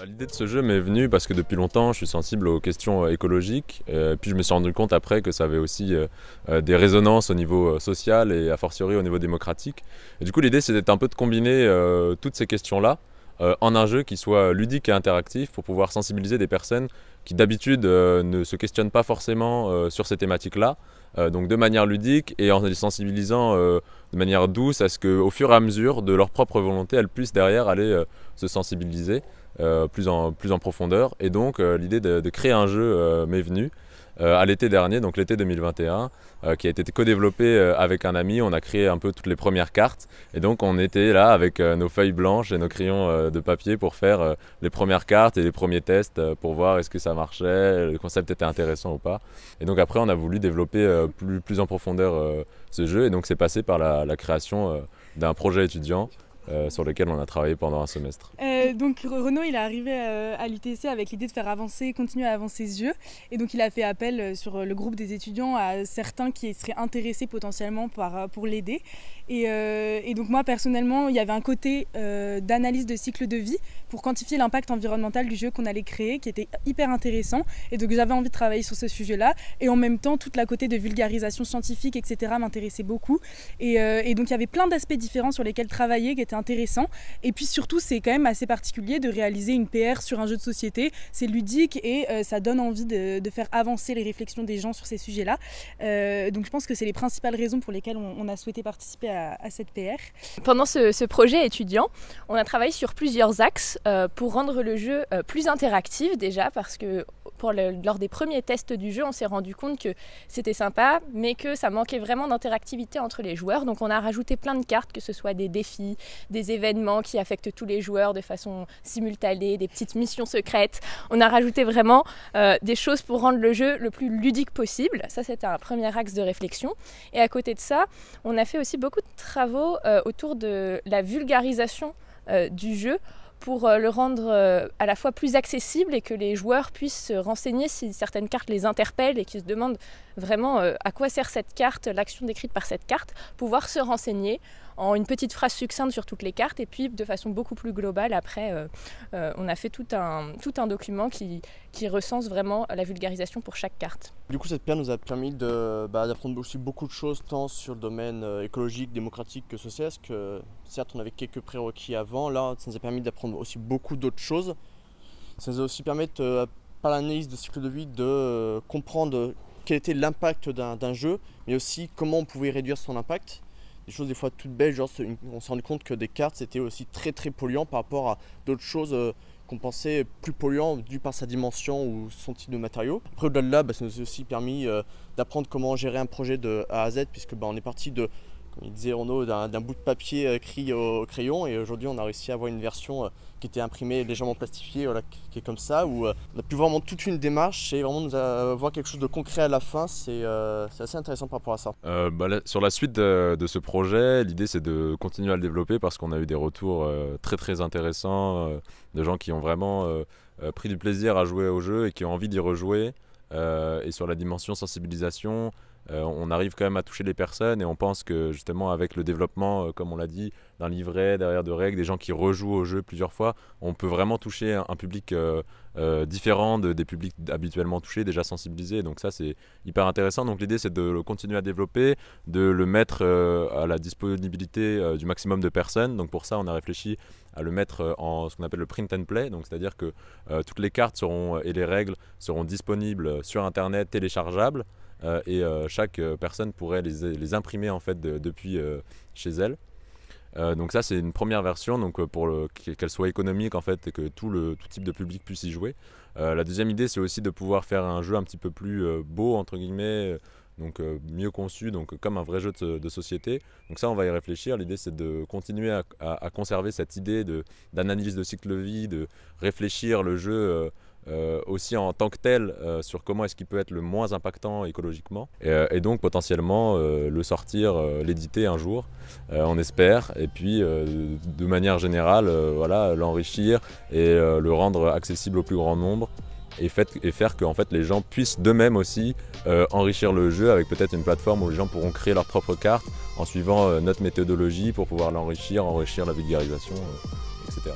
L'idée de ce jeu m'est venue parce que depuis longtemps je suis sensible aux questions écologiques, puis je me suis rendu compte après que ça avait aussi des résonances au niveau social et a fortiori au niveau démocratique. Et du coup l'idée c'était un peu de combiner toutes ces questions-là en un jeu qui soit ludique et interactif pour pouvoir sensibiliser des personnes qui d'habitude ne se questionnent pas forcément sur ces thématiques-là, donc de manière ludique et en les sensibilisant de manière douce à ce qu'au fur et à mesure de leur propre volonté, elles puissent derrière aller se sensibiliser plus en profondeur. Et donc l'idée de créer un jeu m'est venue à l'été dernier, donc l'été 2021, qui a été co-développé avec un ami. On a créé un peu toutes les premières cartes et donc on était là avec nos feuilles blanches et nos crayons de papier pour faire les premières cartes et les premiers tests pour voir est-ce que ça marchait, le concept était intéressant ou pas. Et donc après on a voulu développer plus en profondeur ce jeu et donc c'est passé par la création d'un projet étudiant sur lequel on a travaillé pendant un semestre. Donc Renaud il est arrivé à l'UTC avec l'idée de faire continuer à avancer ce jeu, et donc il a fait appel sur le groupe des étudiants à certains qui seraient intéressés potentiellement pour l'aider. Et donc moi personnellement il y avait un côté d'analyse de cycle de vie pour quantifier l'impact environnemental du jeu qu'on allait créer qui était hyper intéressant, et donc j'avais envie de travailler sur ce sujet-là, et en même temps toute la côté de vulgarisation scientifique etc. m'intéressait beaucoup, et donc il y avait plein d'aspects différents sur lesquels travailler qui étaient intéressants. Et puis surtout c'est quand même assez particulier de réaliser une PR sur un jeu de société, c'est ludique et ça donne envie de faire avancer les réflexions des gens sur ces sujets-là. Donc je pense que c'est les principales raisons pour lesquelles on a souhaité participer à cette PR. Pendant ce projet étudiant, on a travaillé sur plusieurs axes pour rendre le jeu plus interactif déjà, parce que lors des premiers tests du jeu, on s'est rendu compte que c'était sympa, mais que ça manquait vraiment d'interactivité entre les joueurs. Donc on a rajouté plein de cartes, que ce soit des défis, des événements qui affectent tous les joueurs de façon simultanée, des petites missions secrètes. On a rajouté vraiment des choses pour rendre le jeu le plus ludique possible. Ça, c'était un premier axe de réflexion. Et à côté de ça, on a fait aussi beaucoup de travaux autour de la vulgarisation du jeu, pour le rendre à la fois plus accessible et que les joueurs puissent se renseigner si certaines cartes les interpellent et qu'ils se demandent vraiment à quoi sert cette carte, l'action décrite par cette carte, pouvoir se renseigner en une petite phrase succincte sur toutes les cartes, et puis de façon beaucoup plus globale après on a fait tout un document qui recense vraiment la vulgarisation pour chaque carte. Du coup cette PR nous a permis d'apprendre aussi beaucoup de choses tant sur le domaine écologique, démocratique que social, parce que certes on avait quelques prérequis avant, là ça nous a permis d'apprendre aussi beaucoup d'autres choses. Ça nous a aussi permis par l'analyse de cycle de vie de comprendre quel était l'impact d'un jeu, mais aussi comment on pouvait réduire son impact. Des choses des fois toutes belles, genre on s'est rendu compte que des cartes c'était aussi très polluant par rapport à d'autres choses qu'on pensait plus polluant dû par sa dimension ou son type de matériau. Après au-delà de là, ça nous a aussi permis d'apprendre comment gérer un projet de A à Z, puisque on est parti de, comme il disait Renaud, d'un bout de papier écrit au crayon, et aujourd'hui on a réussi à avoir une version qui était imprimée légèrement plastifiée, voilà, qui est comme ça, où on a pu vraiment toute une démarche et vraiment nous avoir quelque chose de concret à la fin. C'est assez intéressant par rapport à ça. Sur la suite de ce projet, l'idée c'est de continuer à le développer parce qu'on a eu des retours très intéressants de gens qui ont vraiment pris du plaisir à jouer au jeu et qui ont envie d'y rejouer. Et sur la dimension sensibilisation, on arrive quand même à toucher les personnes, et on pense que justement avec le développement, comme on l'a dit, d'un livret derrière de règles, des gens qui rejouent au jeu plusieurs fois, on peut vraiment toucher un public différent des publics habituellement touchés, déjà sensibilisés. Donc ça c'est hyper intéressant. Donc l'idée c'est de le continuer à développer, de le mettre à la disponibilité du maximum de personnes. Donc pour ça on a réfléchi à le mettre en ce qu'on appelle le print and play, donc c'est-à-dire que toutes les cartes et les règles seront disponibles sur internet, téléchargeables, et chaque personne pourrait les imprimer en fait depuis chez elle. Donc ça c'est une première version, donc pour qu'elle soit économique en fait et que tout type de public puisse y jouer. La deuxième idée c'est aussi de pouvoir faire un jeu un petit peu plus beau entre guillemets, donc mieux conçu, donc comme un vrai jeu de société. Donc ça on va y réfléchir. L'idée c'est de continuer à conserver cette idée d'analyse de cycle de vie, de réfléchir le jeu aussi en tant que tel sur comment est-ce qu'il peut être le moins impactant écologiquement, et donc potentiellement le sortir, l'éditer un jour, on espère, et puis de manière générale voilà, l'enrichir et le rendre accessible au plus grand nombre, et faire que en fait, les gens puissent d'eux-mêmes aussi enrichir le jeu avec peut-être une plateforme où les gens pourront créer leurs propres cartes en suivant notre méthodologie pour pouvoir enrichir la vulgarisation, etc.